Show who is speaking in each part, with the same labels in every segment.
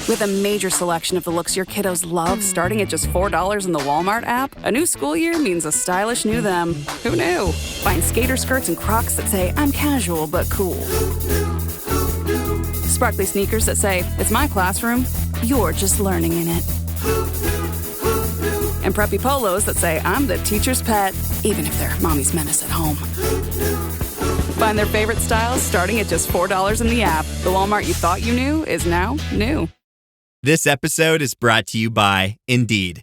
Speaker 1: With a major selection of the looks your kiddos love starting at just $4 in the Walmart app, a new school year means a stylish new them. Who knew? Find skater skirts and Crocs that say, I'm casual but cool. Sparkly sneakers that say, it's my classroom, you're just learning in it. And preppy polos that say, I'm the teacher's pet, even if they're mommy's menace at home. Find their favorite styles starting at just $4 in the app. The Walmart you thought you knew is now new.
Speaker 2: This episode is brought to you by Indeed.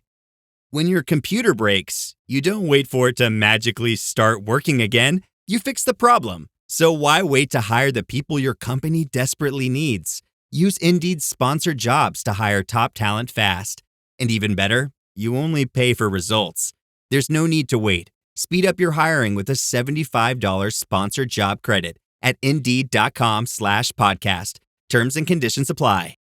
Speaker 2: When your computer breaks, you don't wait for it to magically start working again. You fix the problem. So why wait to hire the people your company desperately needs? Use Indeed's sponsored jobs to hire top talent fast. And even better, you only pay for results. There's no need to wait. Speed up your hiring with a $75 sponsored job credit at Indeed.com/podcast. Terms and conditions apply.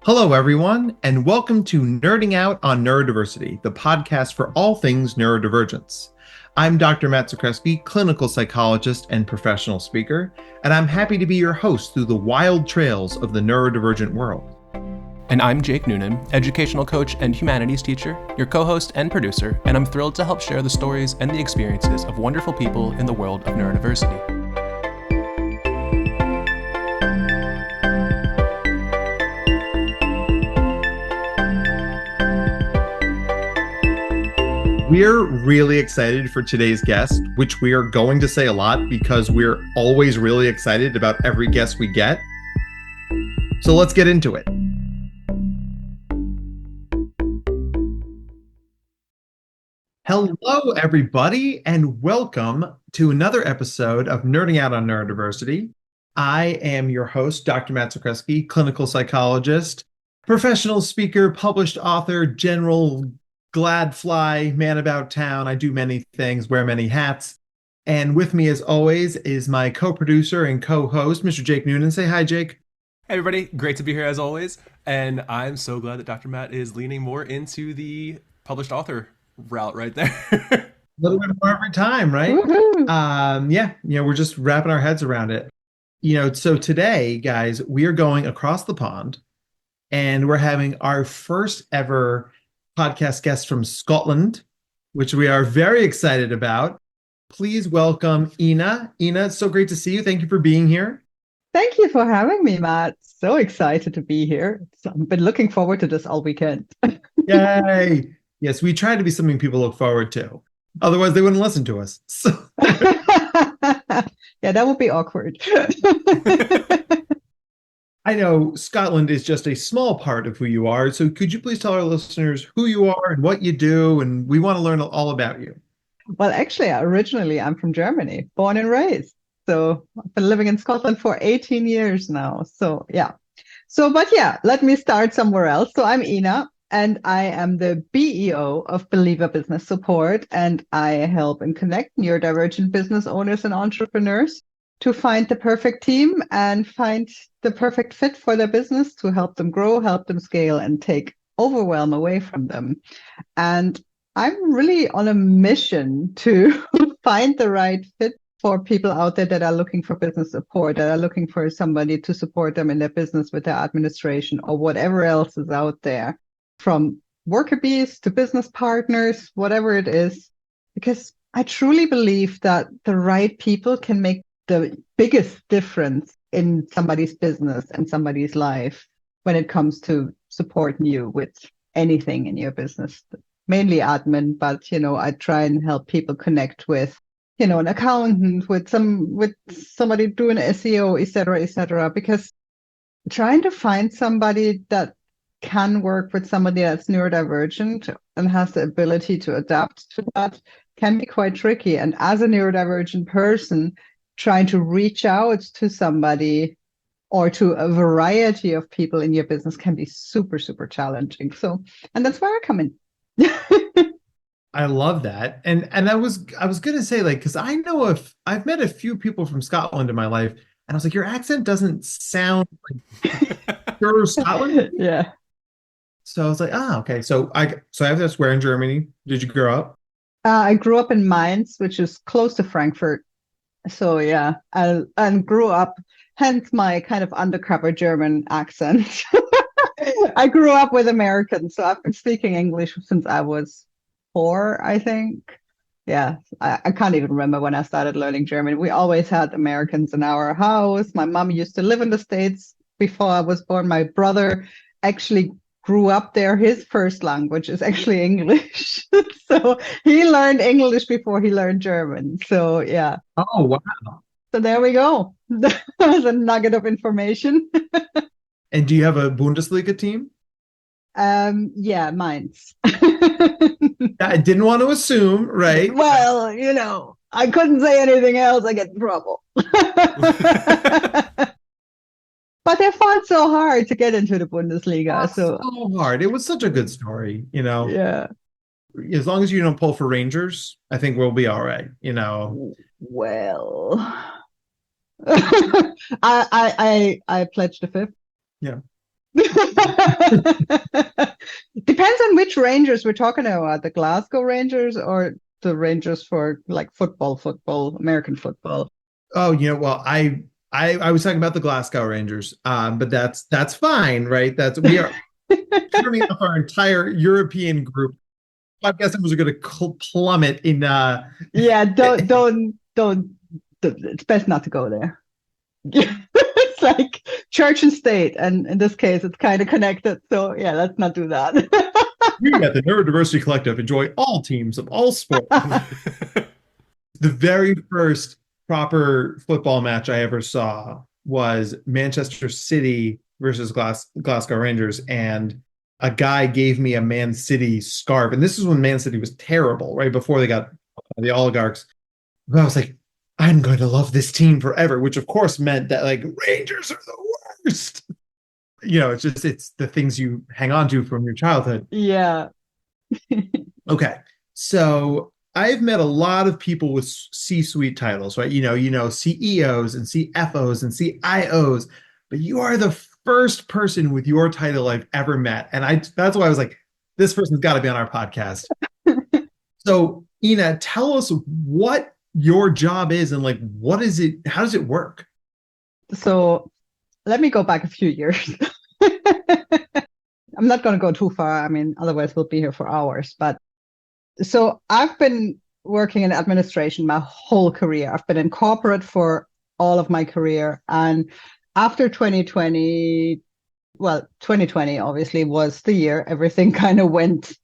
Speaker 3: Hello, everyone, and welcome to Nerding Out on Neurodiversity, the podcast for all things neurodivergence. I'm Dr. Matt Zakreski, clinical psychologist and professional speaker, and I'm happy to be your host through the wild trails of the neurodivergent world.
Speaker 4: And I'm Jake Noonan, educational coach and humanities teacher, your co-host and producer, and I'm thrilled to help share the stories and the experiences of wonderful people in the world of neurodiversity.
Speaker 3: We're really excited for today's guest, which we are going to say a lot because we're always really excited about every guest we get. So let's get into it. Hello, everybody, and welcome to another episode of Nerding Out on Neurodiversity. I am your host, Dr. Matt Zakreski, clinical psychologist, professional speaker, published author, general glad fly, man about town. I do many things, wear many hats. And with me, as always, is my co-producer and co-host, Mr. Jake Noonan. Say hi, Jake.
Speaker 4: Hey, everybody. Great to be here, as always. And I'm so glad that Dr. Matt is leaning more into the published author route right there.
Speaker 3: A little bit more every time, right? We're just wrapping our heads around it. So today, guys, we are going across the pond, and we're having our first ever podcast guest from Scotland, which we are very excited about. Please welcome Ina. Ina, it's so great to see you. Thank you for being here.
Speaker 5: Thank you for having me, Matt. So excited to be here. I've been looking forward to this all weekend.
Speaker 3: Yay! Yes, we try to be something people look forward to. Otherwise, they wouldn't listen to us. So.
Speaker 5: Yeah, that would be awkward.
Speaker 3: I know Scotland is just a small part of who you are. So could you please tell our listeners who you are and what you do? And we want to learn all about you.
Speaker 5: Well, actually, originally, I'm from Germany, born and raised. So I've been living in Scotland for 18 years now. So, yeah. Let me start somewhere else. So I'm Ina, and I am the BEO of BeelieVA Business Support. And I help and connect neurodivergent business owners and entrepreneurs to find the perfect team and find the perfect fit for their business to help them grow, help them scale, and take overwhelm away from them. And I'm really on a mission to find the right fit for people out there that are looking for business support, that are looking for somebody to support them in their business with their administration or whatever else is out there, from worker bees to business partners, whatever it is, because I truly believe that the right people can make the biggest difference in somebody's business and somebody's life when it comes to supporting you with anything in your business, mainly admin, but I try and help people connect with an accountant, with somebody doing SEO, et cetera, because trying to find somebody that can work with somebody that's neurodivergent and has the ability to adapt to that can be quite tricky. And as a neurodivergent person, trying to reach out to somebody or to a variety of people in your business can be super, super challenging. So, and that's where I come in.
Speaker 3: I love that. And I was going to say, because I know I've met a few people from Scotland in my life, and I was like, your accent doesn't sound like you're Scotland.
Speaker 5: Yeah.
Speaker 3: So I was like, okay. So I have this. Where in Germany did you grow up?
Speaker 5: I grew up in Mainz, which is close to Frankfurt. So yeah, I grew up, hence my kind of undercover German accent. I grew up with Americans, so I've been speaking English since I was 4, I think. Yeah, I can't even remember when I started learning German. We always had Americans in our house. My mom used to live in the States before I was born. My brother actually grew up there. His first language is actually English. So he learned English before he learned German. So yeah.
Speaker 3: Oh, wow.
Speaker 5: So there we go. That was a nugget of information.
Speaker 3: And do you have a Bundesliga team?
Speaker 5: Yeah, Mainz.
Speaker 3: I didn't want to assume, right?
Speaker 5: Well, I couldn't say anything else. I get in trouble. But they fought so hard to get into the Bundesliga. So
Speaker 3: hard. It was such a good story,
Speaker 5: yeah.
Speaker 3: As long as you don't pull for Rangers, I think we'll be all right,
Speaker 5: Well, I pledged the fifth.
Speaker 3: Yeah.
Speaker 5: Depends on which Rangers we're talking about, the Glasgow Rangers or the Rangers for like football, American football.
Speaker 3: Oh, well, I was talking about the Glasgow Rangers, but that's fine, right? We are turning off our entire European group. Podcast numbers are going to plummet in.
Speaker 5: Yeah, don't. It's best not to go there. It's like church and state, and in this case, it's kind of connected. So yeah, let's not do that.
Speaker 3: We at the Neurodiversity Collective enjoy all teams of all sports. The very first proper football match I ever saw was Manchester City versus Glasgow Rangers, and a guy gave me a Man City scarf, and this is when Man City was terrible, right before they got the oligarchs. And I was like, I'm going to love this team forever, which of course meant that like Rangers are the worst. It's the things you hang on to from your childhood.
Speaker 5: Yeah.
Speaker 3: Okay. So I've met a lot of people with C-suite titles, right? CEOs and CFOs and CIOs, but you are the first person with your title I've ever met. And that's why I was like, this person's got to be on our podcast. So, Ina, tell us what your job is and like, what is it? How does it work?
Speaker 5: So let me go back a few years. I'm not going to go too far. I mean, otherwise we'll be here for hours. But so I've been working in administration my whole career. I've been in corporate for all of my career. And after 2020 obviously was the year everything kind of went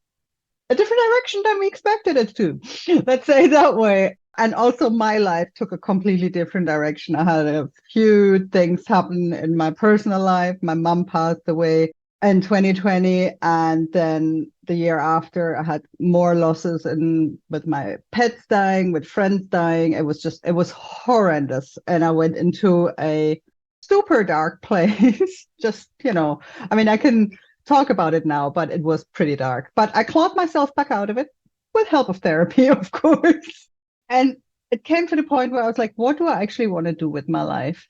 Speaker 5: a different direction than we expected it to. Let's say it that way. And also my life took a completely different direction. I had a few things happen in my personal life. My mom passed away in 2020. And then the year after, I had more losses with my pets dying, with friends dying. It was horrendous. And I went into a super dark place. I can talk about it now, but it was pretty dark. But I clawed myself back out of it with help of therapy, of course. And it came to the point where I was like, what do I actually want to do with my life?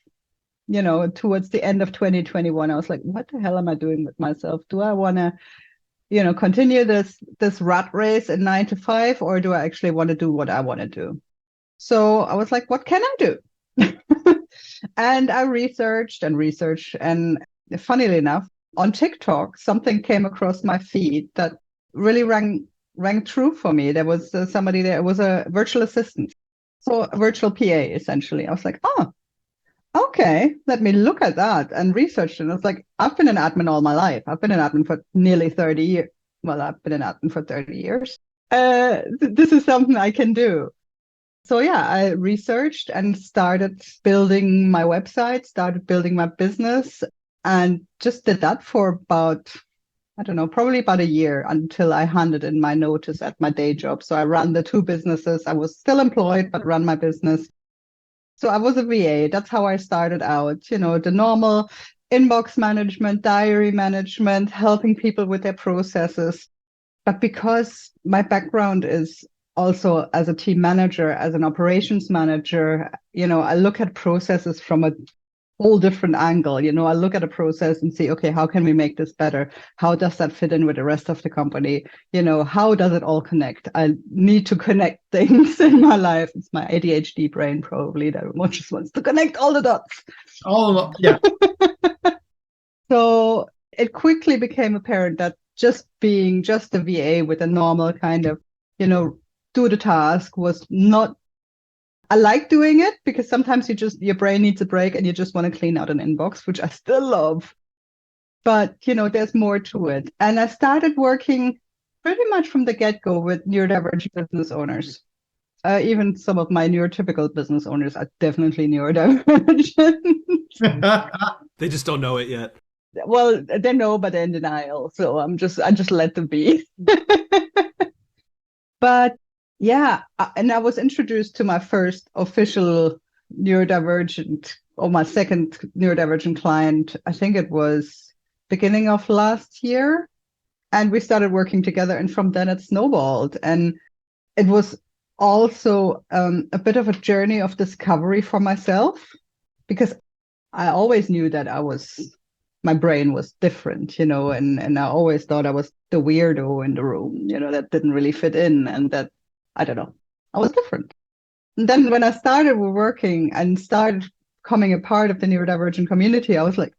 Speaker 5: Towards the end of 2021, I was like, what the hell am I doing with myself? Do I want to, continue this rat race in 9 to 5, or do I actually want to do what I want to do? So I was like, what can I do? And I researched. And funnily enough, on TikTok, something came across my feed that really rang true for me. There was somebody there. It was a virtual assistant. So a virtual PA, essentially. I was like, oh, okay, let me look at that and research. And I was like, I've been an admin all my life. I've been an admin for nearly 30 years. Well, I've been an admin for 30 years. This is something I can do. So yeah, I researched and started building my website, started building my business, and just did that for about, I don't know, probably about a year until I handed in my notice at my day job. So I ran the 2 businesses. I was still employed, but ran my business. So I was a VA. That's how I started out, the normal inbox management, diary management, helping people with their processes. But because my background is also as a team manager, as an operations manager, I look at processes from a whole different angle. I look at a process and see, okay, how can we make this better? How does that fit in with the rest of the company? How does it all connect? I need to connect things in my life. It's my ADHD brain probably that just wants to connect all the dots.
Speaker 3: All of them, yeah.
Speaker 5: So it quickly became apparent that just being just a VA with a normal kind of, do the task was not. I like doing it because sometimes your brain needs a break and you just want to clean out an inbox, which I still love. But, there's more to it. And I started working pretty much from the get-go with neurodivergent business owners. Even some of my neurotypical business owners are definitely neurodivergent.
Speaker 4: They just don't know it yet.
Speaker 5: Well, they know, but they're in denial. So I just let them be. But yeah, and I was introduced to my first official neurodivergent, or my second neurodivergent client. I think it was beginning of last year. And we started working together. And from then it snowballed. And it was also a bit of a journey of discovery for myself, because I always knew that my brain was different, and I always thought I was the weirdo in the room, that didn't really fit in, and that, I don't know, I was different. And then when I started working and started becoming a part of the neurodivergent community, I was like,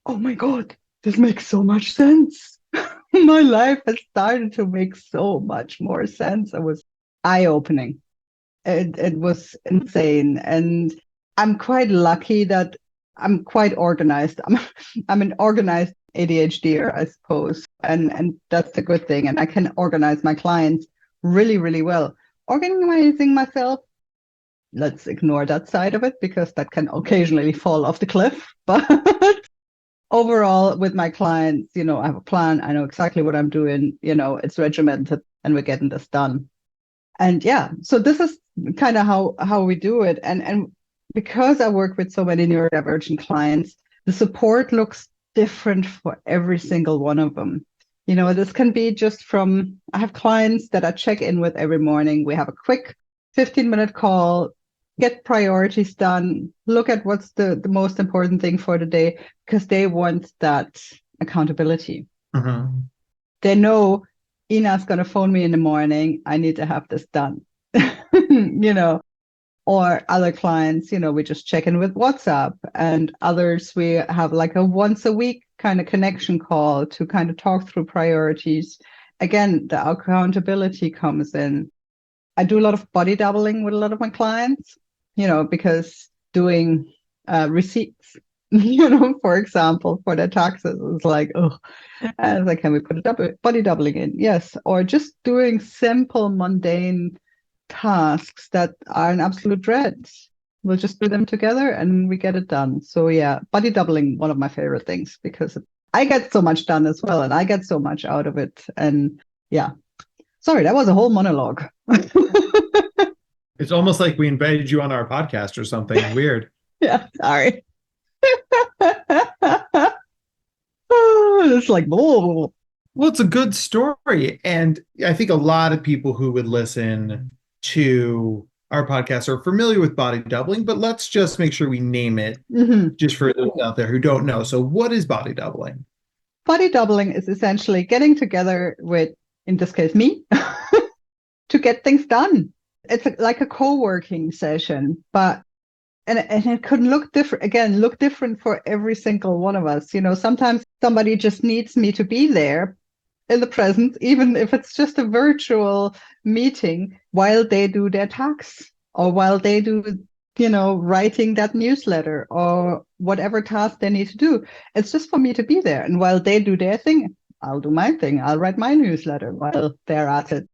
Speaker 5: oh my God, this makes so much sense. My life has started to make so much more sense. It was eye-opening. It was insane. And I'm quite lucky that I'm quite organized. I'm an organized ADHDer, I suppose. And that's a good thing. And I can organize my clients really, really well. Organizing myself, let's ignore that side of it because that can occasionally fall off the cliff. But overall, with my clients, I have a plan. I know exactly what I'm doing. It's regimented and we're getting this done. And yeah, so this is kind of how we do it. And because I work with so many neurodivergent clients, the support looks different for every single one of them. This can be just from, I have clients that I check in with every morning. We have a quick 15-minute call, get priorities done, look at what's the most important thing for the day, because they want that accountability.
Speaker 3: Mm-hmm.
Speaker 5: They know Ina's going to phone me in the morning. I need to have this done, Or other clients, we just check in with WhatsApp, and others we have like a once a week kind of connection call to kind of talk through priorities. Again, the accountability comes in. I do a lot of body doubling with a lot of my clients, because doing receipts, for example, for their taxes is like, oh, and like, can we put a body doubling in? Yes. Or just doing simple, mundane tasks that are an absolute dread. We'll just do them together and we get it done. So yeah, body doubling, one of my favorite things, because I get so much done as well and I get so much out of it. And yeah, sorry, that was a whole monologue.
Speaker 3: It's almost like we invited you on our podcast or something weird.
Speaker 5: Yeah, sorry. It's like, oh.
Speaker 3: Well, it's a good story. And I think a lot of people who would listen to our podcast are familiar with body doubling, but let's just make sure we name it just for those out there who don't know. So what is body doubling?
Speaker 5: Body doubling is essentially getting together with, in this case, me, to get things done. It's like a co-working session, but and it could look different for every single one of us. Sometimes somebody just needs me to be there in the present, even if it's just a virtual meeting, while they do their tax or while they do, writing that newsletter or whatever task they need to do. It's just for me to be there. And while they do their thing, I'll do my thing. I'll write my newsletter while they're at it.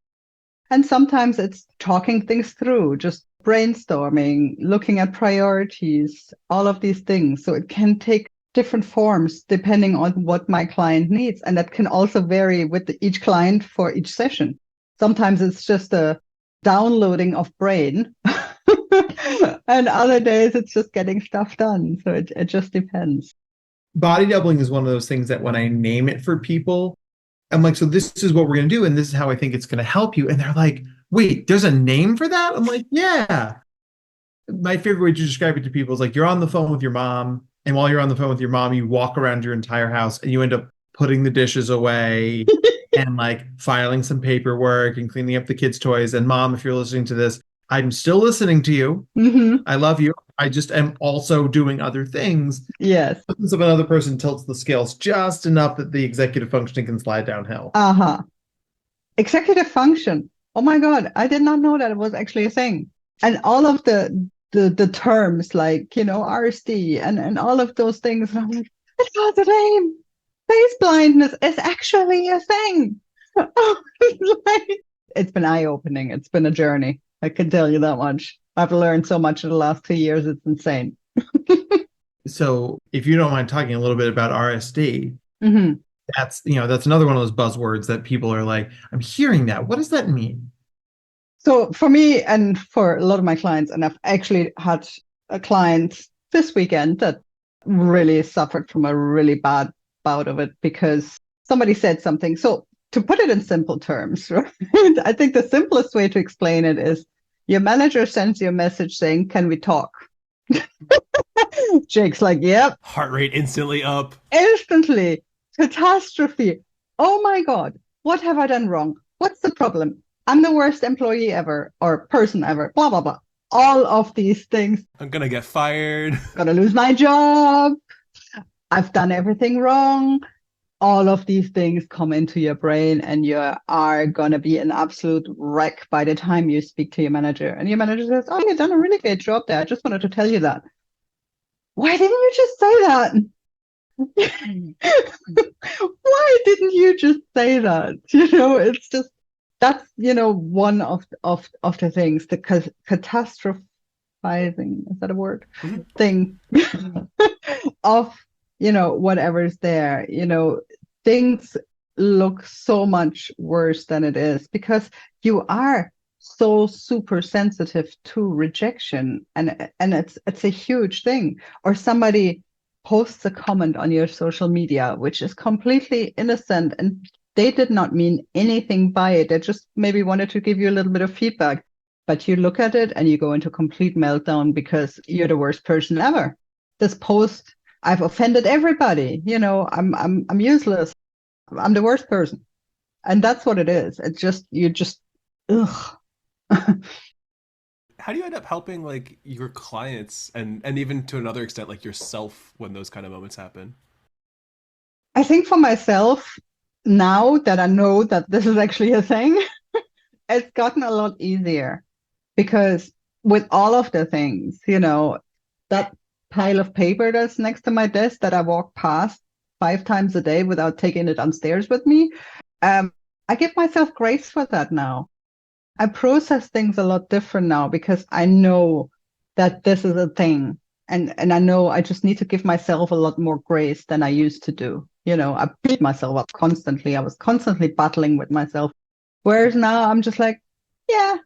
Speaker 5: And sometimes it's talking things through, just brainstorming, looking at priorities, all of these things. So it can take different forms depending on what my client needs. And that can also vary with each client for each session. Sometimes it's just a downloading of brain. And other days it's just getting stuff done. So it just depends.
Speaker 3: Body doubling is one of those things that when I name it for people, I'm like, so this is what we're going to do. And this is how I think it's going to help you. And they're like, wait, there's a name for that? I'm like, yeah. My favorite way to describe it to people is like, you're on the phone with your mom And while you're on the phone with your mom, you walk around your entire house and you end up putting the dishes away and like filing some paperwork and cleaning up the kids' toys. And mom, if you're listening to this, I'm still listening to you. I love you. I just am also doing other things.
Speaker 5: Yes.
Speaker 3: The presence of another person tilts the scales just enough that the executive functioning can slide downhill.
Speaker 5: Executive function. Oh my God, I did not know that it was actually a thing. And all of the terms like, RSD and all of those things. And I'm like, it has a name. Face blindness is actually a thing. It's been eye-opening. It's been a journey. I can tell you that much. I've learned so much in the last 2 years. It's insane.
Speaker 3: So if you don't mind talking a little bit about RSD, that's another one of those buzzwords that people are like, I'm hearing that. What does that mean?
Speaker 5: So for me and for a lot of my clients, and I've actually had a client this weekend that really suffered from a really bad bout of it because somebody said something. So to put it in simple terms, right? I think the simplest way to explain it is your manager sends you a message saying, can we talk? Jake's like, yep.
Speaker 4: Heart rate instantly up.
Speaker 5: Instantly. Catastrophe. Oh my God. What have I done wrong? What's the problem? I'm the worst employee ever or person ever. Blah, blah, blah. All of these things. I'm
Speaker 4: going to get fired.
Speaker 5: Gonna lose my job. I've done everything wrong. All of these things come into your brain and you are going to be an absolute wreck by the time you speak to your manager. And your manager says, oh, you've done a really great job there. I just wanted to tell you that. Why didn't you just say that? Why didn't you just say that? It's just, that's, one of the things, the catastrophizing, is that a word? Thing of, whatever's there, things look so much worse than it is because you are so super sensitive to rejection and it's a huge thing. Or somebody posts a comment on your social media, which is completely innocent and they did not mean anything by it. They just maybe wanted to give you a little bit of feedback, but you look at it and you go into complete meltdown because you're the worst person ever. This post, I've offended everybody. I'm useless. I'm the worst person. And that's what it is. It's just, ugh.
Speaker 4: How do you end up helping like your clients and even to another extent, like yourself when those kind of moments happen?
Speaker 5: I think for myself, now that I know that this is actually a thing, it's gotten a lot easier because with all of the things, that pile of paper that's next to my desk that I walk past 5 times a day without taking it downstairs with me, I give myself grace for that now. I process things a lot different now because I know that this is a thing. And I know I just need to give myself a lot more grace than I used to do. I beat myself up constantly. I was constantly battling with myself. Whereas now I'm just like, yeah,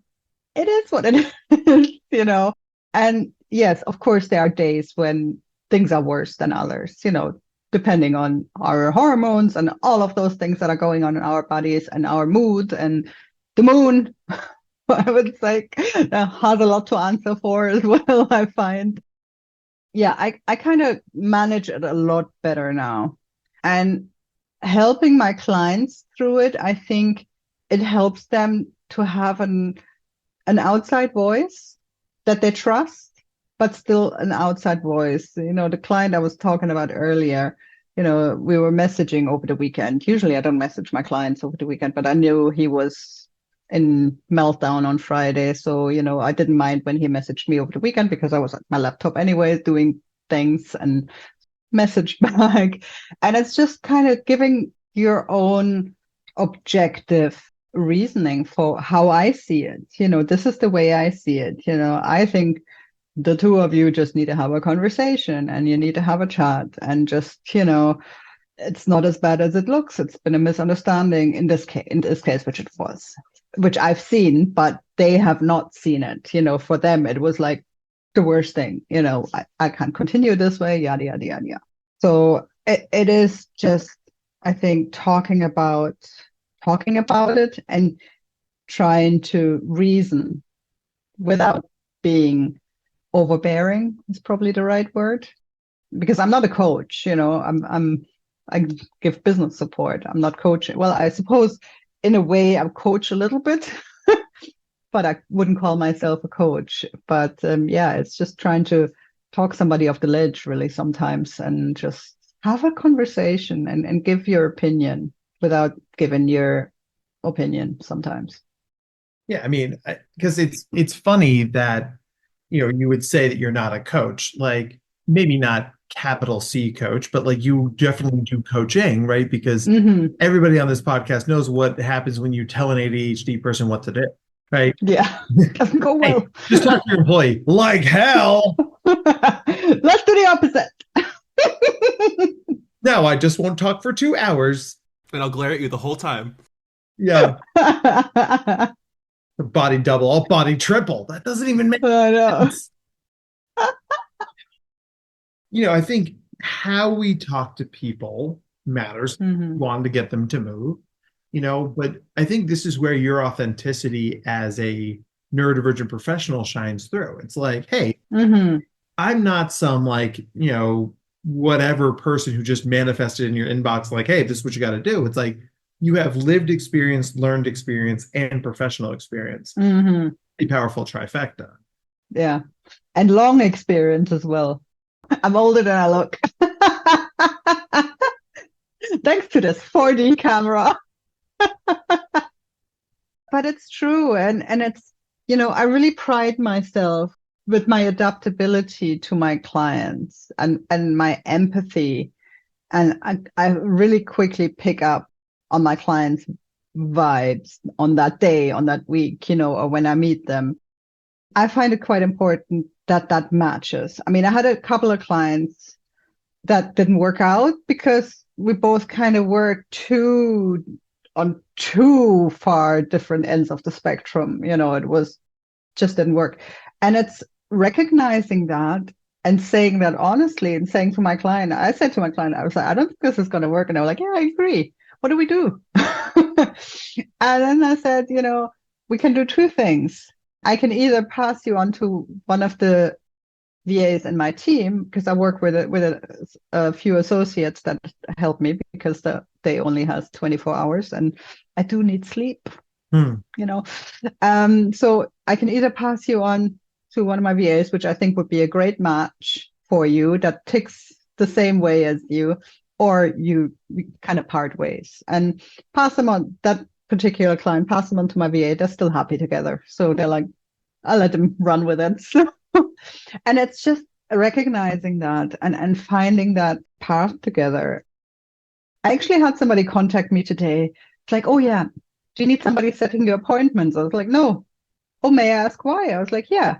Speaker 5: it is what it is, And yes, of course, there are days when things are worse than others, depending on our hormones and all of those things that are going on in our bodies and our mood and the moon, I would say, has a lot to answer for as well, I find. Yeah, I kind of manage it a lot better now. And helping my clients through it, I think it helps them to have an outside voice that they trust, but still an outside voice. The client I was talking about earlier, we were messaging over the weekend. Usually I don't message my clients over the weekend, but I knew he was in meltdown on Friday. So, I didn't mind when he messaged me over the weekend because I was at my laptop anyway, doing things and message back. And it's just kind of giving your own objective reasoning for how I see it. This is the way I see it. I think the two of you just need to have a conversation and you need to have a chat and just, it's not as bad as it looks. It's been a misunderstanding in this case, which it was, which I've seen, but they have not seen it. For them, it was like the worst thing. I can't continue this way, yada, yada, yada. So it is just, I think, talking about it and trying to reason without being overbearing is probably the right word. because I'm not a coach, I give business support. I'm not coaching. Well, I suppose in a way I coach a little bit, but I wouldn't call myself a coach. But it's just trying to talk somebody off the ledge really sometimes and just have a conversation and give your opinion without giving your opinion sometimes.
Speaker 3: Yeah, I mean, because it's funny that you would say that you're not a coach, like maybe not capital C coach, but like you definitely do coaching, right? Because everybody on this podcast knows what happens when you tell an ADHD person what to do, right?
Speaker 5: Yeah, doesn't go well.
Speaker 3: Hey, just talk to your employee like hell.
Speaker 5: Let's do the opposite.
Speaker 3: No, I just won't talk for 2 hours.
Speaker 4: And I'll glare at you the whole time.
Speaker 3: Yeah. Body double, I'll body triple. That doesn't even make sense. I think how we talk to people matters. Want to get them to move, but I think this is where your authenticity as a neurodivergent professional shines through. It's like, hey, I'm not some whatever person who just manifested in your inbox like, hey, this is what you got to do. It's like you have lived experience, learned experience, and professional experience. A powerful trifecta.
Speaker 5: Yeah. And long experience as well. I'm older than I look. Thanks to this 4D camera. But it's true. And it's, I really pride myself with my adaptability to my clients and my empathy. And I really quickly pick up on my clients' vibes on that day, on that week, or when I meet them. I find it quite important that matches. I mean, I had a couple of clients that didn't work out because we both kind of were on too far different ends of the spectrum. It was just didn't work. And it's recognizing that and saying that honestly and saying to my client, I said to my client, I was like, I don't think this is going to work. And they were like, yeah, I agree. What do we do? And then I said, we can do two things. I can either pass you on to one of the VAs in my team, because I work with a few associates that help me because the day only has 24 hours and I do need sleep, So I can either pass you on to one of my VAs, which I think would be a great match for you that ticks the same way as you, or you kind of part ways and pass them on. That particular client, pass them on to my VA. They're still happy together. So they're like, I'll let them run with it. And it's just recognizing that and finding that path together. I actually had somebody contact me today. It's like, oh yeah, do you need somebody setting your appointments? I was like, no. Oh, may I ask why? I was like, yeah,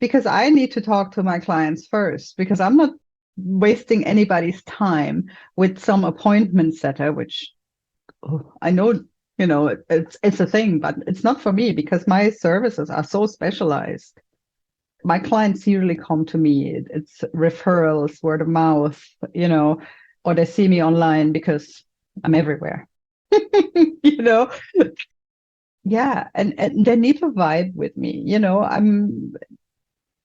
Speaker 5: because I need to talk to my clients first, because I'm not wasting anybody's time with some appointment setter, which I know, it's a thing, but it's not for me because my services are so specialized. My clients usually come to me. It's referrals, word of mouth, or they see me online because I'm everywhere, Yeah, and they need to vibe with me.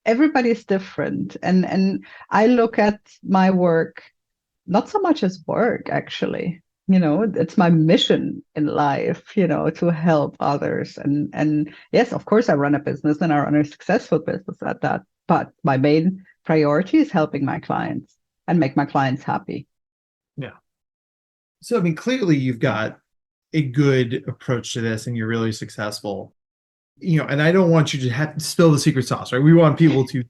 Speaker 5: Everybody's different, and I look at my work not so much as work, actually. It's my mission in life, to help others. And yes, of course, I run a business and I run a successful business at that. But my main priority is helping my clients and make my clients happy.
Speaker 3: Yeah. So, I mean, clearly you've got a good approach to this and you're really successful. And I don't want you to have to spill the secret sauce, right? We want people to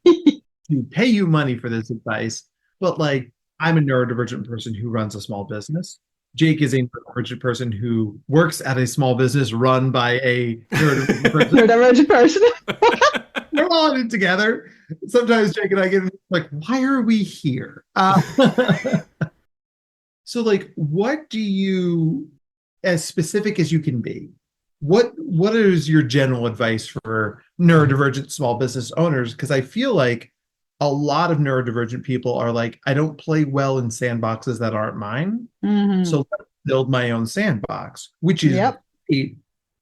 Speaker 3: pay you money for this advice. But like, I'm a neurodivergent person who runs a small business. Jake is a neurodivergent person who works at a small business run by a neurodivergent person. We're all in it together. Sometimes Jake and I get like, why are we here? So like, what do you, as specific as you can be, what is your general advice for neurodivergent small business owners? Because I feel like a lot of neurodivergent people are like, I don't play well in sandboxes that aren't mine. So let's build my own sandbox, which is great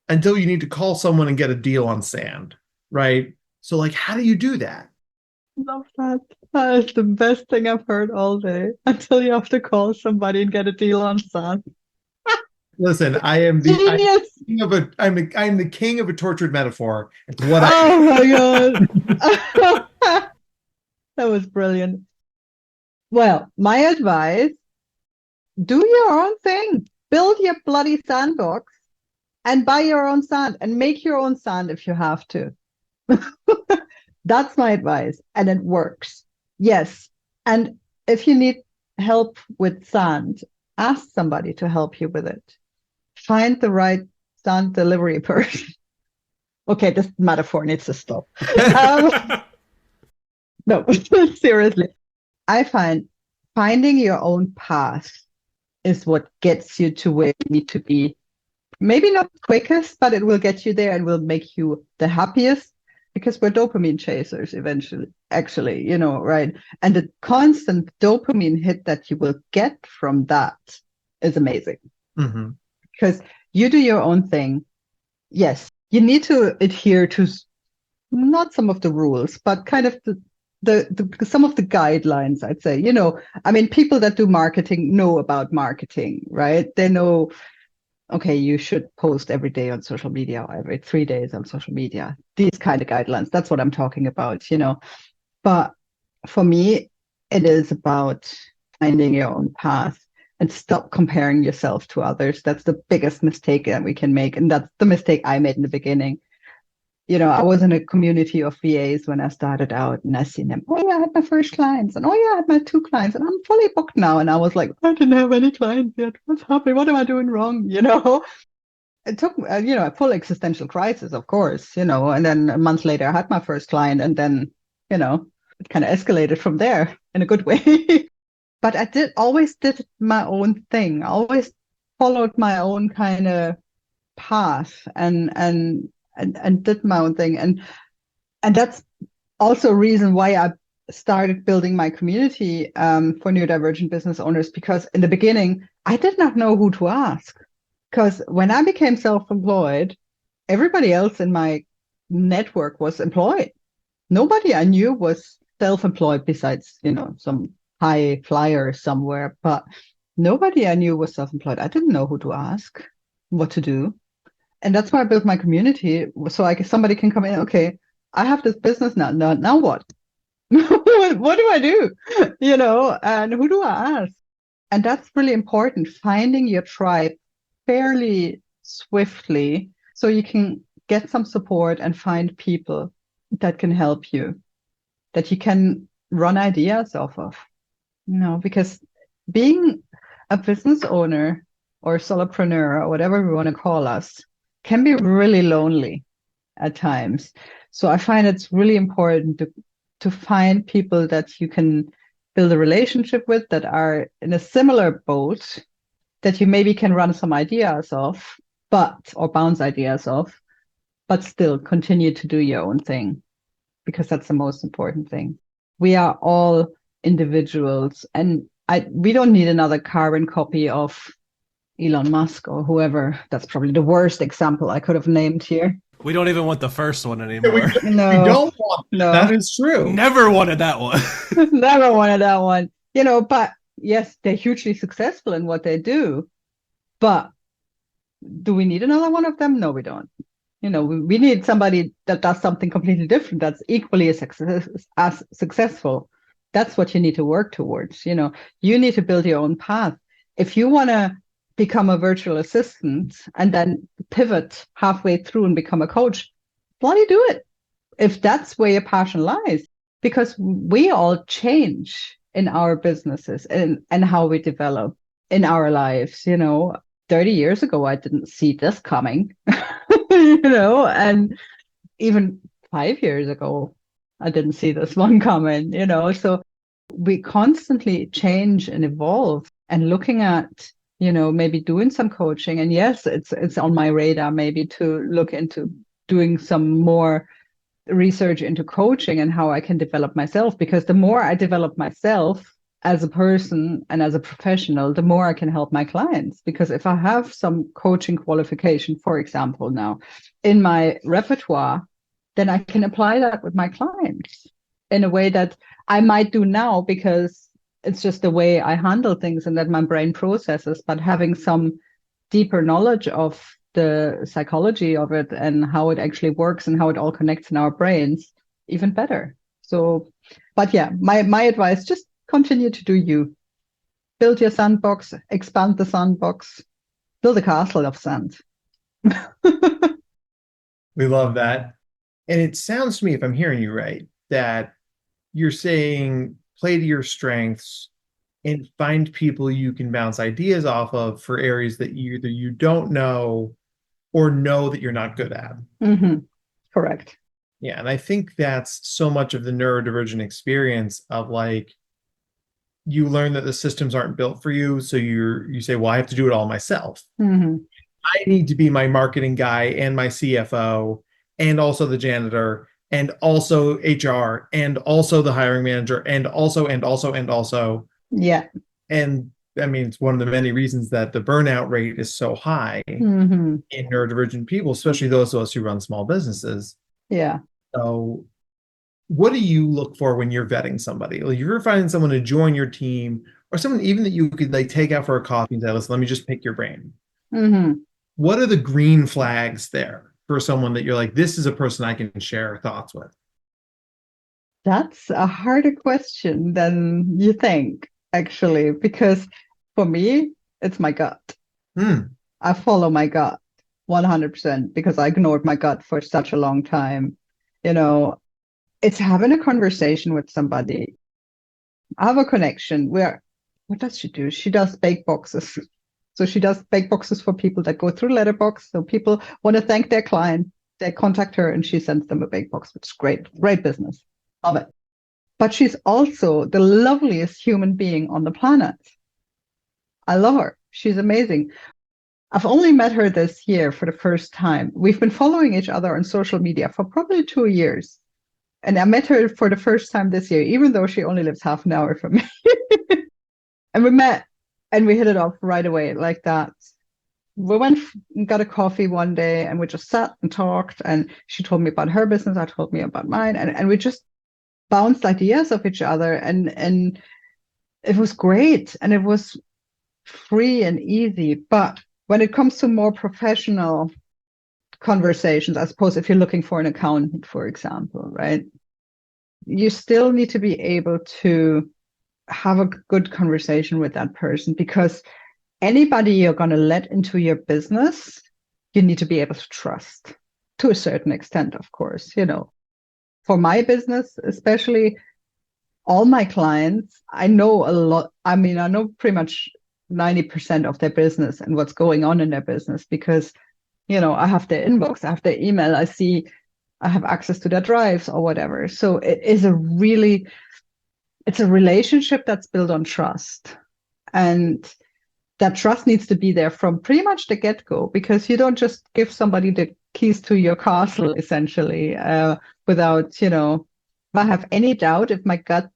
Speaker 3: until you need to call someone and get a deal on sand, right? So like, how do you do that?
Speaker 5: Love that. That is the best thing I've heard all day until you have to call somebody and get a deal on sand.
Speaker 3: Listen,
Speaker 5: Genius.
Speaker 3: I'm the king of a tortured metaphor. It's what
Speaker 5: Oh my God. That was brilliant. Well, my advice, do your own thing. Build your bloody sandbox and buy your own sand and make your own sand if you have to. That's my advice. And it works. Yes. And if you need help with sand, ask somebody to help you with it. Find the right sand delivery person. Okay, this metaphor needs to stop. No, seriously. I find finding your own path is what gets you to where you need to be. Maybe not quickest, but it will get you there and will make you the happiest because we're dopamine chasers eventually, actually, right? And the constant dopamine hit that you will get from that is amazing.
Speaker 3: Mm-hmm.
Speaker 5: Because you do your own thing. Yes, you need to adhere to not some of the rules, but kind of some of the guidelines, I'd say. People that do marketing know about marketing, right? They know, okay, you should post every day on social media, or every 3 days on social media. These kind of guidelines. That's what I'm talking about, But for me, it is about finding your own path and stop comparing yourself to others. That's the biggest mistake that we can make. And that's the mistake I made in the beginning. I was in a community of VAs when I started out, and I seen them. Oh yeah, I had my first clients, and oh yeah, I had my 2 clients, and I'm fully booked now. And I was like, I didn't have any clients yet. What's happening? What am I doing wrong? It took, a full existential crisis, of course, and then a month later I had my first client, and then, it kind of escalated from there in a good way. But I always did my own thing. I always followed my own kind of path and did my own thing. And that's also a reason why I started building my community for neurodivergent business owners, because in the beginning, I did not know who to ask. Because when I became self-employed, everybody else in my network was employed. Nobody I knew was self-employed besides, some high flyer somewhere, but nobody I knew was self-employed. I didn't know who to ask, what to do. And that's why I built my community, so somebody can come in. Okay, I have this business now. Now what? What do I do? And who do I ask? And that's really important. Finding your tribe fairly swiftly, so you can get some support and find people that can help you, that you can run ideas off of. Because being a business owner or solopreneur or whatever we want to call us can be really lonely at times. So I find it's really important to find people that you can build a relationship with, that are in a similar boat, that you maybe can run some ideas off, or bounce ideas off, but still continue to do your own thing, because that's the most important thing. We are all individuals, and we don't need another carbon copy of Elon Musk or whoever. That's probably the worst example I could have named here.
Speaker 4: We don't even want the first one anymore.
Speaker 3: We don't want that. No. That is true.
Speaker 4: Never wanted that one.
Speaker 5: Never wanted that one. But yes, they're hugely successful in what they do. But do we need another one of them? No, we don't. We need somebody that does something completely different, that's equally as successful. That's what you need to work towards. You need to build your own path. If you want to become a virtual assistant and then pivot halfway through and become a coach, bloody do it. If that's where your passion lies, because we all change in our businesses and how we develop in our lives. 30 years ago, I didn't see this coming, and even 5 years ago, I didn't see this one coming, so we constantly change and evolve, and looking at, maybe doing some coaching. And yes, it's on my radar maybe to look into doing some more research into coaching and how I can develop myself, because the more I develop myself as a person and as a professional, the more I can help my clients. Because if I have some coaching qualification, for example, now in my repertoire, then I can apply that with my clients. in a way that I might do now because it's just the way I handle things and that my brain processes. But having some deeper knowledge of the psychology of it and how it actually works and how it all connects in our brains, even better. So, but yeah, my advice, just continue to do you. Build your sandbox, expand the sandbox, build a castle of sand.
Speaker 3: We love that. And it sounds to me, if I'm hearing you right, that you're saying play to your strengths and find people you can bounce ideas off of for areas that either you don't know or know that you're not good at.
Speaker 5: Mm-hmm. Correct.
Speaker 3: Yeah. And I think that's so much of the neurodivergent experience of like, you learn that the systems aren't built for you. So you say, well, I have to do it all myself.
Speaker 5: Mm-hmm.
Speaker 3: I need to be my marketing guy and my CFO and also the janitor and also HR and also the hiring manager and also.
Speaker 5: Yeah.
Speaker 3: And I mean, it's one of the many reasons that the burnout rate is so high
Speaker 5: Mm-hmm.
Speaker 3: in neurodivergent people, especially those of us who run small businesses.
Speaker 5: Yeah.
Speaker 3: So what do you look for when you're vetting somebody? Like if you're finding someone to join your team or someone even that you could like take out for a coffee and say, listen, let me just pick your brain.
Speaker 5: Mm-hmm.
Speaker 3: What are the green flags there for someone that you're like, this is a person I can share thoughts with?
Speaker 5: That's a harder question than you think, actually, because for me, it's my gut. I follow my gut 100% because I ignored my gut for such a long time. You know, it's having a conversation with somebody. I have a connection where, what does she do? She does bake boxes. So she does bake boxes for people that go through letterbox. So people want to thank their client, they contact her and she sends them a bake box, which is great, great business. Love it. But she's also the loveliest human being on the planet. I love her. She's amazing. I've only met her this year for the first time. We've been following each other on social media for probably 2 years. And I met her for the first time this year, even though she only lives half an hour from me. And we met and we hit it off right away like that. We went and got a coffee one day and we just sat and talked. And she told me about her business. I told me about mine. And we just bounced ideas of each other. And it was great. And it was free and easy. But when it comes to more professional conversations, I suppose if you're looking for an accountant, for example, right, you still need to be able to have a good conversation with that person, because anybody you're going to let into your business, you need to be able to trust to a certain extent, of course. You know, for my business, especially all my clients, I know a lot. I mean, I know pretty much 90% of their business and what's going on in their business because, you know, I have their inbox, I have their email, I have access to their drives or whatever. So it's a relationship that's built on trust. And that trust needs to be there from pretty much the get-go, because you don't just give somebody the keys to your castle, essentially, without, you know, if I have any doubt, if my gut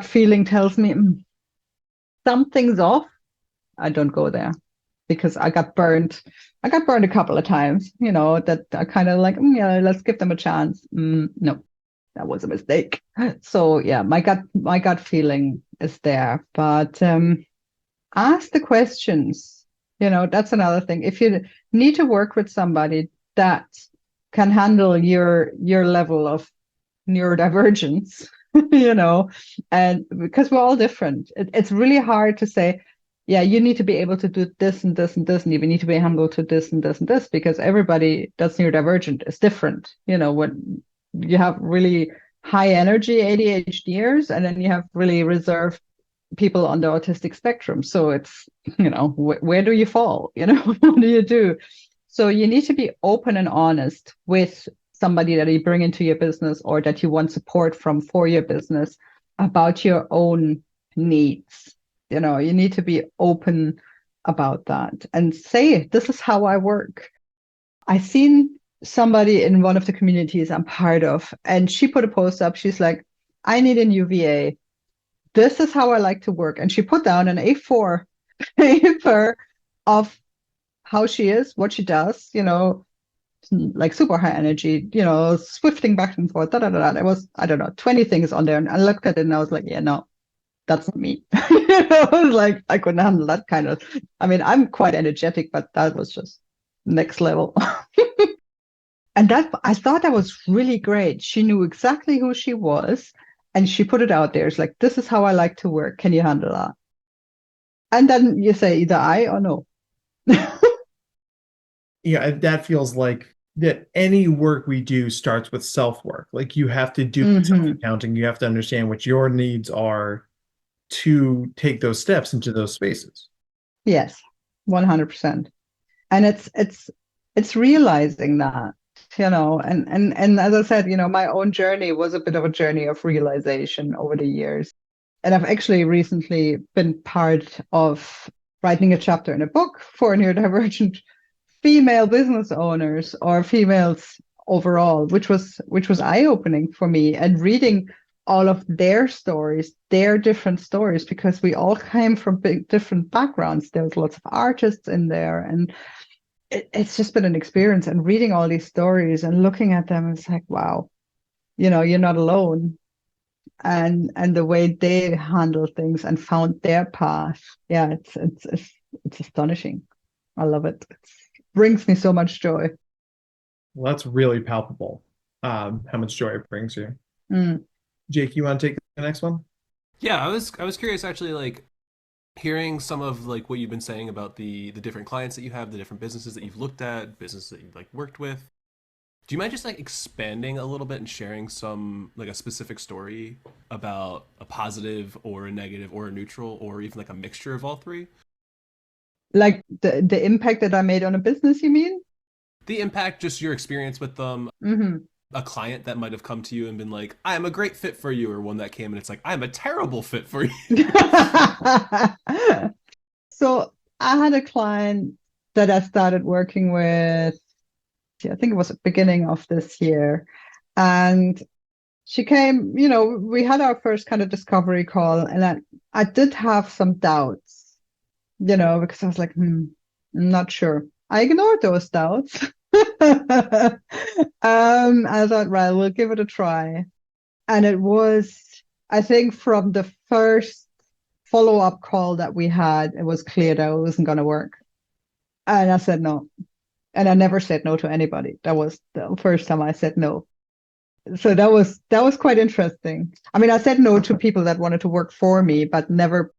Speaker 5: feeling tells me something's off, I don't go there, because I got burned a couple of times, you know, that I kind of like, yeah, let's give them a chance. No, that was a mistake. So yeah, my gut feeling is there, but ask the questions. You know, that's another thing. If you need to work with somebody that can handle your level of neurodivergence, you know, and because we're all different, it's really hard to say, yeah, you need to be able to do this and this and this, and you need to be able to this and this and this, because everybody that's neurodivergent is different. You know, when you have really high energy ADHDers, and then you have really reserved people on the autistic spectrum. So it's, you know, where do you fall? You know, what do you do? So you need to be open and honest with somebody that you bring into your business or that you want support from for your business about your own needs. You know, you need to be open about that and say, this is how I work. I seen somebody in one of the communities I'm part of, and she put a post up. She's like, I need a new VA. This is how I like to work. And she put down an A4 paper of how she is, what she does, you know, like super high energy, swifting back and forth. There was, I don't know, 20 things on there. And I looked at it and I was like, yeah, no, that's not me. I was like, I couldn't handle that kind of, I mean, I'm quite energetic, but that was just next level. And I thought that was really great. She knew exactly who she was and she put it out there. It's like, this is how I like to work. Can you handle that? And then you say either I or no.
Speaker 3: Yeah, that feels like that any work we do starts with self-work. Like you have to do self-accounting. You have to understand what your needs are to take those steps into those spaces.
Speaker 5: Yes, 100%. And it's realizing that, and as I said, my own journey was a bit of a journey of realization over the years. And I've actually recently been part of writing a chapter in a book for neurodivergent female business owners or females overall, which was eye-opening for me, and reading all of their stories, their different stories, because we all came from different backgrounds. There was lots of artists in there, and it's just been an experience. And reading all these stories and looking at them, it's like, wow, you're not alone. And the way they handle things and found their path, yeah, it's astonishing. I love it. It brings me so much joy.
Speaker 3: Well, that's really palpable. How much joy it brings you. Jake, you want to take the next one?
Speaker 4: Yeah, I was curious actually, like hearing some of like what you've been saying about the different clients that you have, the different businesses that you've looked at, businesses that you've like worked with. Do you mind just like expanding a little bit and sharing some like a specific story about a positive or a negative or a neutral or even like a mixture of all three?
Speaker 5: Like the impact that I made on a business, you mean?
Speaker 4: The impact, just your experience with them. A client that might have come to you and been like, I am a great fit for you, or one that came and it's like, I'm a terrible fit for you.
Speaker 5: So I had a client that I started working with, I think it was the beginning of this year. And she came, we had our first kind of discovery call, and I did have some doubts, because I was like, I'm not sure. I ignored those doubts. I thought, right, we'll give it a try. And it was, I think from the first follow-up call that we had, it was clear that it wasn't going to work. And I said no. And I never said no to anybody. That was the first time I said no. So that was quite interesting. I mean, I said no to people that wanted to work for me, but never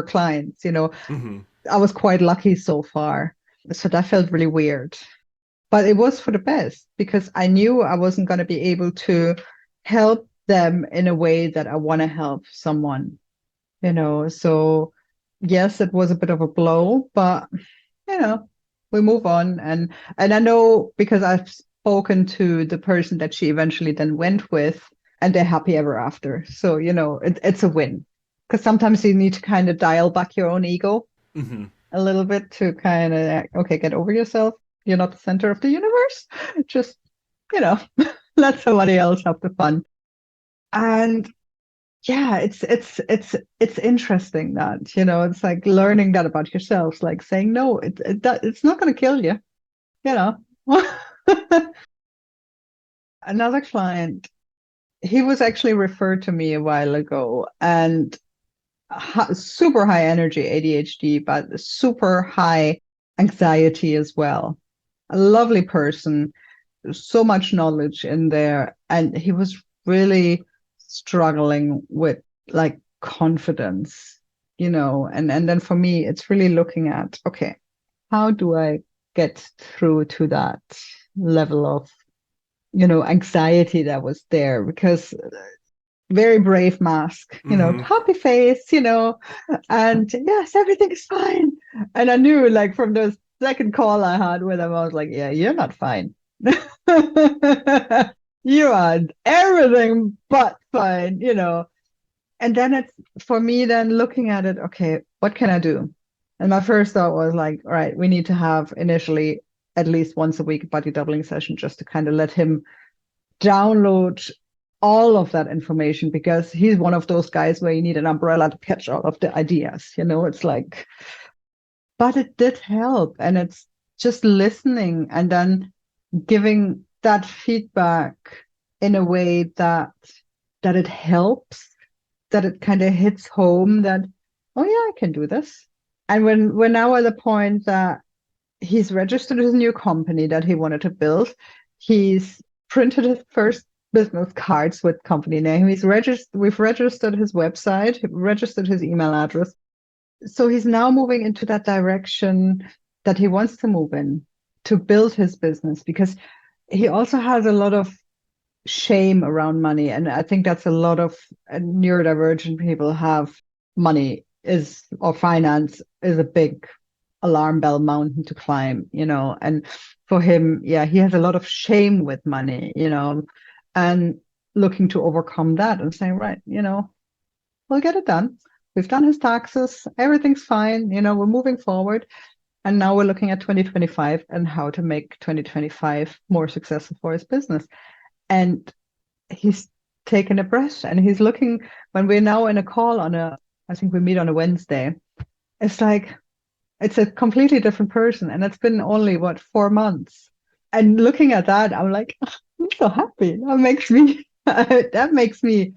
Speaker 5: clients, I was quite lucky so far. So that felt really weird. But it was for the best, because I knew I wasn't going to be able to help them in a way that I want to help someone, So yes, it was a bit of a blow, but, we move on. And I know, because I've spoken to the person that she eventually then went with, and they're happy ever after. So, it's a win, because sometimes you need to kind of dial back your own ego a little bit to kind of, okay, get over yourself. You're not the center of the universe. Just, let somebody else have the fun. And yeah, it's interesting that, it's like learning that about yourself, like saying no, it's not going to kill you, Another client, he was actually referred to me a while ago, and super high energy ADHD, but super high anxiety as well. A lovely person, so much knowledge in there. And he was really struggling with like confidence, and then for me, it's really looking at, okay, how do I get through to that level of, anxiety that was there? Because very brave mask, happy face, and yes, everything is fine. And I knew, like, from the second call I had with him, I was like, yeah, you're not fine. You are everything but fine, And then it's for me, then looking at it, okay, what can I do? And my first thought was like, all right, we need to have initially at least once a week a body doubling session, just to kind of let him download all of that information, because he's one of those guys where you need an umbrella to catch all of the ideas, it's like, but it did help. And it's just listening and then giving that feedback in a way that it helps, that it kind of hits home that, oh yeah, I can do this. And when we're now at the point that he's registered his new company that he wanted to build, he's printed his first business cards with company name. We've registered his website, registered his email address. So he's now moving into that direction that he wants to move in to build his business, because he also has a lot of shame around money. And I think that's a lot of neurodivergent people have. Money or finance is a big alarm bell mountain to climb, and for him, he has a lot of shame with money, and looking to overcome that and saying, right, we'll get it done. We've done his taxes, everything's fine, we're moving forward. And now we're looking at 2025 and how to make 2025 more successful for his business. And he's taken a breath, and he's looking, when we're now in a call I think we meet on a Wednesday, it's like, it's a completely different person. And it's been only 4 months. And looking at that, I'm like, I'm so happy. That makes me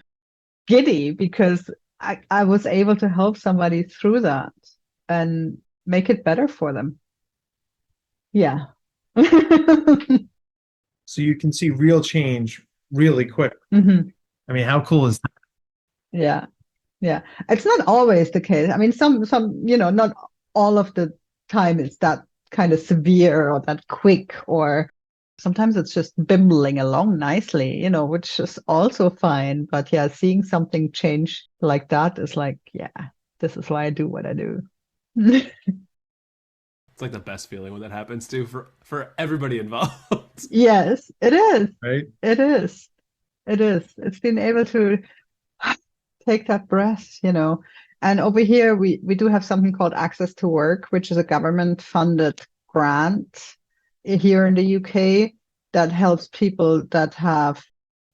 Speaker 5: giddy, because I was able to help somebody through that and make it better for them. Yeah.
Speaker 3: So you can see real change really quick.
Speaker 5: Mm-hmm.
Speaker 3: I mean, how cool is that?
Speaker 5: Yeah. Yeah. It's not always the case. I mean, some, not all of the time is that kind of severe or that quick, or sometimes it's just bimbling along nicely, which is also fine. But yeah, seeing something change like that is like, yeah, this is why I do what I do.
Speaker 4: It's like the best feeling when that happens too, for everybody involved.
Speaker 5: Yes, it is.
Speaker 3: Right?
Speaker 5: It is. It's been able to take that breath, And over here, we do have something called Access to Work, which is a government-funded grant here in the UK that helps people that have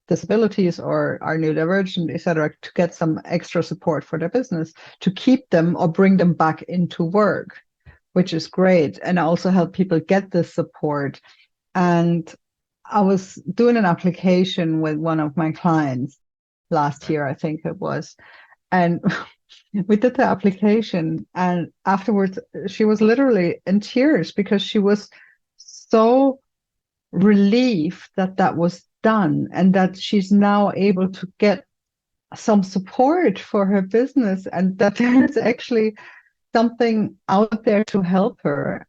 Speaker 5: disabilities or are neurodivergent, etc., to get some extra support for their business, to keep them or bring them back into work, which is great, and also help people get this support. And I was doing an application with one of my clients last year, I think it was, and we did the application, and afterwards she was literally in tears because she was so relieved that was done, and that she's now able to get some support for her business, and that there's actually something out there to help her,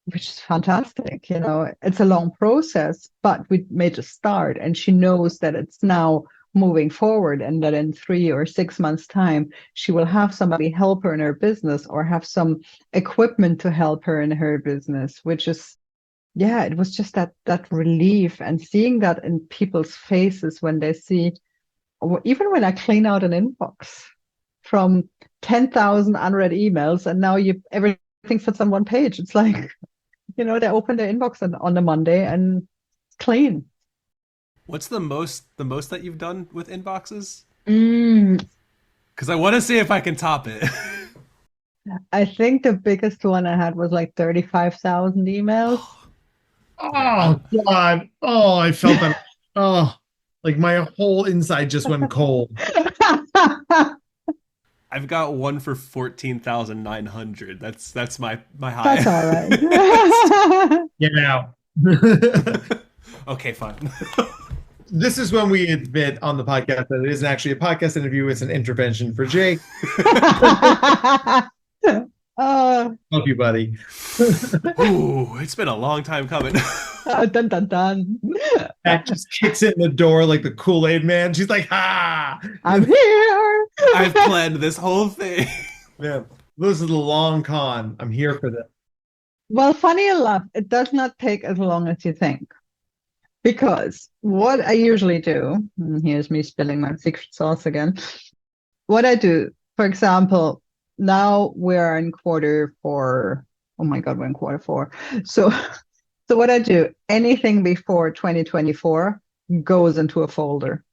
Speaker 5: which is fantastic. It's a long process, but we made a start, and she knows that it's now moving forward, and that in 3 or 6 months' time, she will have somebody help her in her business, or have some equipment to help her in her business, which is, yeah, it was just that relief, and seeing that in people's faces when they see, or even when I clean out an inbox from 10,000 unread emails, and now everything fits on one page. It's like, they open their inbox on the Monday and it's clean.
Speaker 4: What's the most that you've done with inboxes?
Speaker 5: Because
Speaker 4: I want to see if I can top it.
Speaker 5: I think the biggest one I had was like 35,000 emails.
Speaker 3: Oh God! Oh, I felt that. Oh, like my whole inside just went cold.
Speaker 4: I've got one for 14,900. That's my high.
Speaker 5: That's all right.
Speaker 3: Get out.
Speaker 4: Okay, fine.
Speaker 3: This is when we admit on the podcast that it isn't actually a podcast interview, it's an intervention for Jake. Love you, buddy.
Speaker 4: Ooh, it's been a long time coming.
Speaker 5: Dun, dun, dun.
Speaker 3: That just kicks it in the door like the Kool-Aid man. She's like, ha!
Speaker 5: I'm here.
Speaker 4: I've planned this whole thing.
Speaker 3: Man, this is a long con. I'm here for this.
Speaker 5: Well, funny enough, it does not take as long as you think. Because what I usually do, and here's me spilling my secret sauce again. What I do, for example, now we're in quarter four. Oh my God, we're in quarter four. So what I do, anything before 2024 goes into a folder,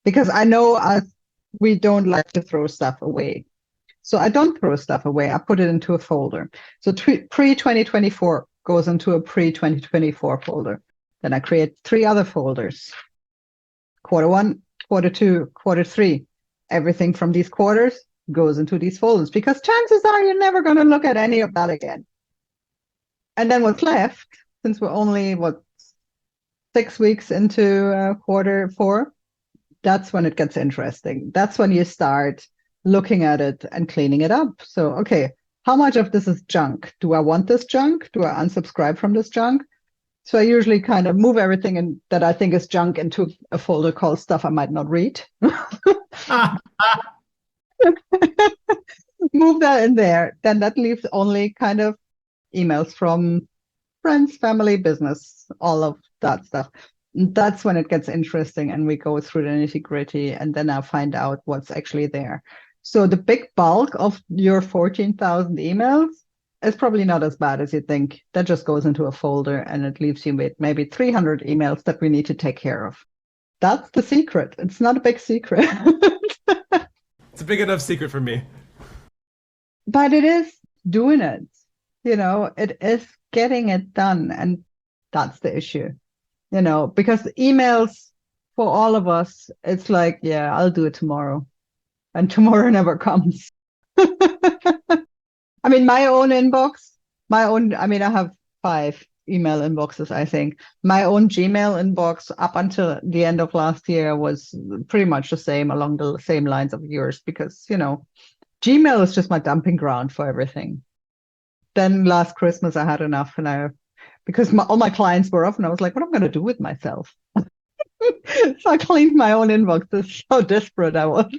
Speaker 5: because I know we don't like to throw stuff away. So I don't throw stuff away. I put it into a folder. So pre-2024 goes into a pre-2024 folder. Then I create 3 other folders. Quarter 1, quarter 2, quarter 3. Everything from these quarters goes into these folders because chances are you're never going to look at any of that again. And then what's left, since we're only, 6 weeks into quarter 4, that's when it gets interesting. That's when you start looking at it and cleaning it up. So, okay, how much of this is junk? Do I want this junk? Do I unsubscribe from this junk? So I usually kind of move everything that I think is junk into a folder called stuff I might not read. Move that in there. Then that leaves only kind of emails from friends, family, business, all of that stuff. That's when it gets interesting and we go through the nitty-gritty and then I find out what's actually there. So the big bulk of your 14,000 emails is probably not as bad as you think. That just goes into a folder and it leaves you with maybe 300 emails that we need to take care of. That's the secret. It's not a big secret.
Speaker 4: It's a big enough secret for me.
Speaker 5: But it is doing it. It is getting it done. And that's the issue. Because emails for all of us, it's like, yeah, I'll do it tomorrow. And tomorrow never comes. I mean, my own inbox, I have 5 email inboxes, I think. My own Gmail inbox up until the end of last year was pretty much the same, along the same lines of yours, because, Gmail is just my dumping ground for everything. Then last Christmas, I had enough, and because all my clients were off, and I was like, what am I going to do with myself? So I cleaned my own inbox. That's so desperate I was.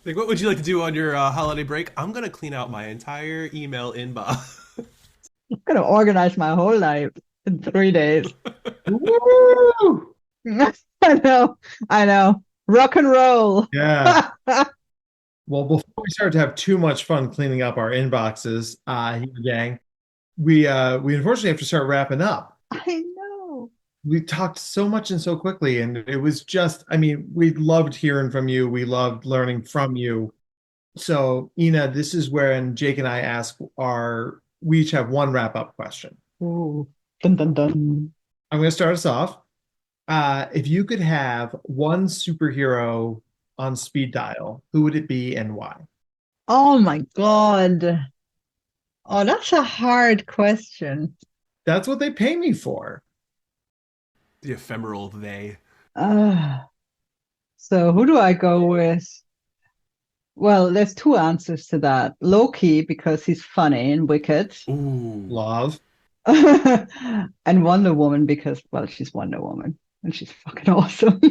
Speaker 4: Like, what would you like to do on your holiday break? I'm going to clean out my entire email inbox.
Speaker 5: I'm going to organize my whole life in 3 days. Woo! I know. Rock and roll.
Speaker 3: Yeah. Well, before we start to have too much fun cleaning up our inboxes, gang, we unfortunately have to start wrapping up.
Speaker 5: I know.
Speaker 3: We talked so much and so quickly, and it was just, we loved hearing from you. We loved learning from you. So, Ina, this is when Jake and I we each have one wrap-up question.
Speaker 5: Ooh. Dun, dun, dun.
Speaker 3: I'm going to start us off. If you could have one superhero on speed dial, who would it be and why?
Speaker 5: Oh my God. Oh, that's a hard question.
Speaker 3: That's what they pay me for.
Speaker 4: The ephemeral they.
Speaker 5: So who do I go with? Well, there's 2 answers to that. Loki, because he's funny and wicked.
Speaker 4: Ooh.
Speaker 3: Love.
Speaker 5: And Wonder Woman, because, well, she's Wonder Woman. And she's fucking awesome.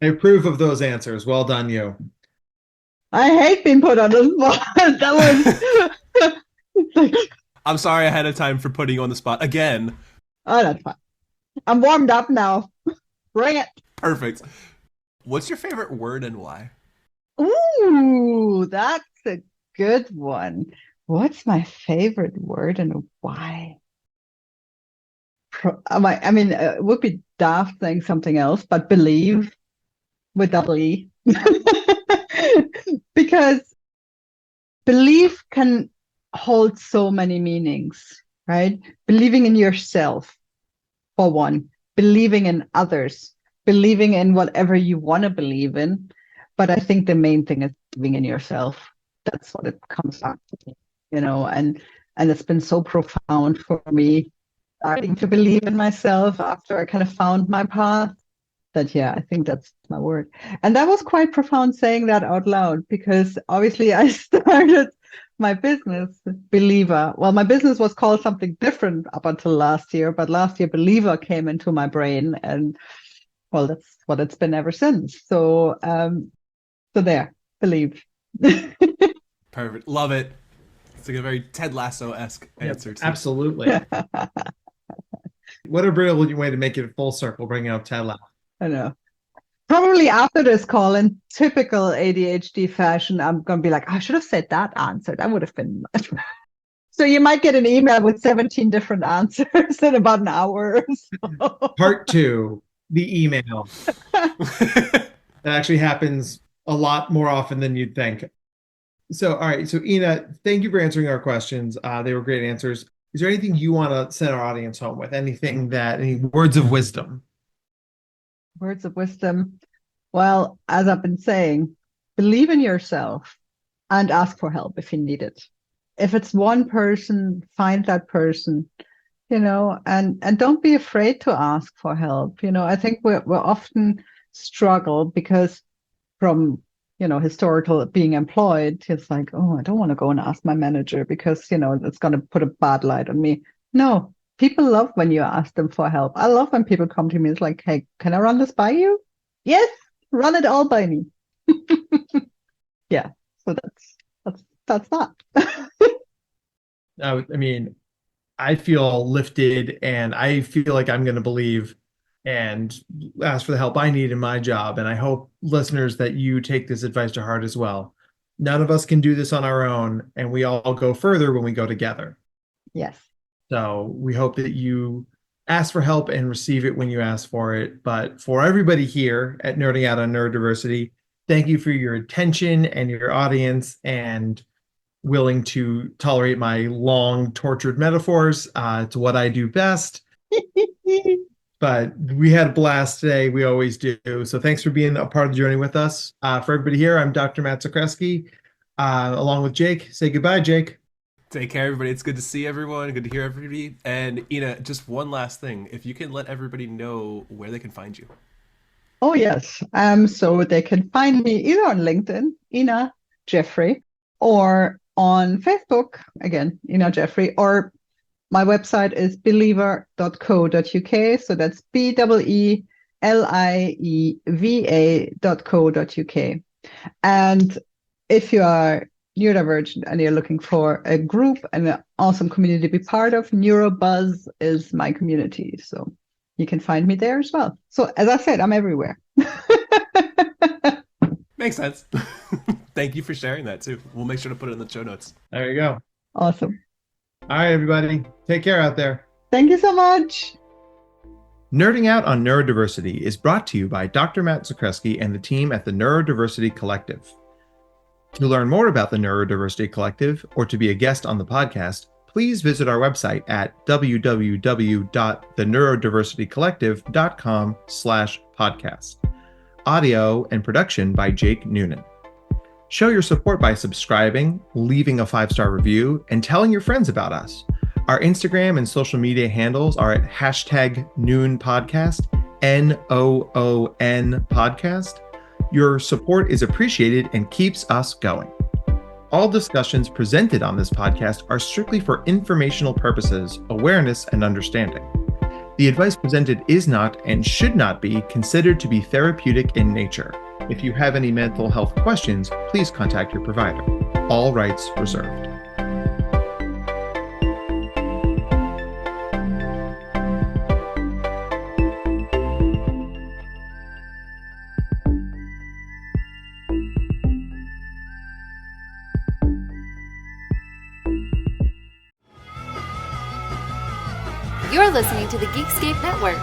Speaker 3: I approve of those answers. Well done, you.
Speaker 5: I hate being put on the spot. That was...
Speaker 4: I'm sorry ahead of time for putting you on the spot again.
Speaker 5: Oh, that's fine. I'm warmed up now. Bring it.
Speaker 4: Perfect. What's your favorite word and why?
Speaker 5: Ooh, that's a good one. What's my favorite word and why? It would be daft saying something else, but believe with double E. Because belief can hold so many meanings, right? Believing in yourself, for one, believing in others, believing in whatever you want to believe in. But I think the main thing is believing in yourself. That's what it comes down to, and it's been so profound for me starting to believe in myself after I kind of found my path. That, yeah, I think that's my word. And that was quite profound saying that out loud, because obviously I started my business, BeelieVA. Well, my business was called something different up until last year, but last year BeelieVA came into my brain, and well, that's what it's been ever since. So, there, believe.
Speaker 4: Perfect. Love it. It's like a very Ted Lasso-esque answer.
Speaker 3: Yep, absolutely. What a brilliant way to make it full circle, bringing up Ted Lasso.
Speaker 5: I know. Probably after this call, in typical ADHD fashion, I'm going to be like, I should have said that answer. That would have been much. So you might get an email with 17 different answers in about an hour or so.
Speaker 3: Part 2, the email. That actually happens a lot more often than you'd think. So, all right. So, Ina, thank you for answering our questions. They were great answers. Is there anything you want to send our audience home with? Any words of wisdom?
Speaker 5: Words of wisdom. Well, as I've been saying, believe in yourself and ask for help if you need it. If it's one person, find that person, and don't be afraid to ask for help. I think we're often struggle because from historical being employed, it's like, oh, I don't want to go and ask my manager because it's going to put a bad light on me. No, people love when you ask them for help. I love when people come to me. It's like, hey, can I run this by you? Yes, run it all by me. Yeah, so that's that.
Speaker 3: I mean, I feel lifted and I feel like I'm going to believe and ask for the help I need in my job. And I hope listeners that you take this advice to heart as well. None of us can do this on our own, and we all go further when we go together.
Speaker 5: Yes.
Speaker 3: So we hope that you ask for help and receive it when you ask for it. But for everybody here at Nerding Out on Neurodiversity, thank you for your attention and your audience and willing to tolerate my long, tortured metaphors. It's what I do best. But we had a blast today. We always do. So thanks for being a part of the journey with us. For everybody here, I'm Dr. Matt Zakreski, along with Jake. Say goodbye, Jake.
Speaker 4: Take care, everybody. It's good to see everyone. Good to hear everybody. And Ina, just one last thing. If you can let everybody know where they can find you.
Speaker 5: Oh, yes. So they can find me either on LinkedIn, Ina Jeffrey, or on Facebook, again, Ina Jeffrey, or my website is beelieva.co.uk. So that's BeelieVA.co.uk. And if you are neurodivergent and you're looking for a group and an awesome community to be part of, NeuroBuzz is my community. So you can find me there as well. So as I said, I'm everywhere.
Speaker 4: Makes sense. Thank you for sharing that too. We'll make sure to put it in the show notes.
Speaker 3: There you go.
Speaker 5: Awesome.
Speaker 3: All right, everybody. Take care out there.
Speaker 5: Thank you so much.
Speaker 3: Nerding Out on Neurodiversity is brought to you by Dr. Matt Zakreski and the team at the Neurodiversity Collective. To learn more about the Neurodiversity Collective or to be a guest on the podcast, please visit our website at www.theneurodversitycollective.com/podcast. Audio and production by Jake Noonan. Show your support by subscribing, leaving a 5-star review, and telling your friends about us. Our Instagram and social media handles are at #NoonPodcast, NOON podcast. Your support is appreciated and keeps us going. All discussions presented on this podcast are strictly for informational purposes, awareness, and understanding. The advice presented is not and should not be considered to be therapeutic in nature. If you have any mental health questions, please contact your provider. All rights reserved.
Speaker 6: You're listening to the Geekscape Network.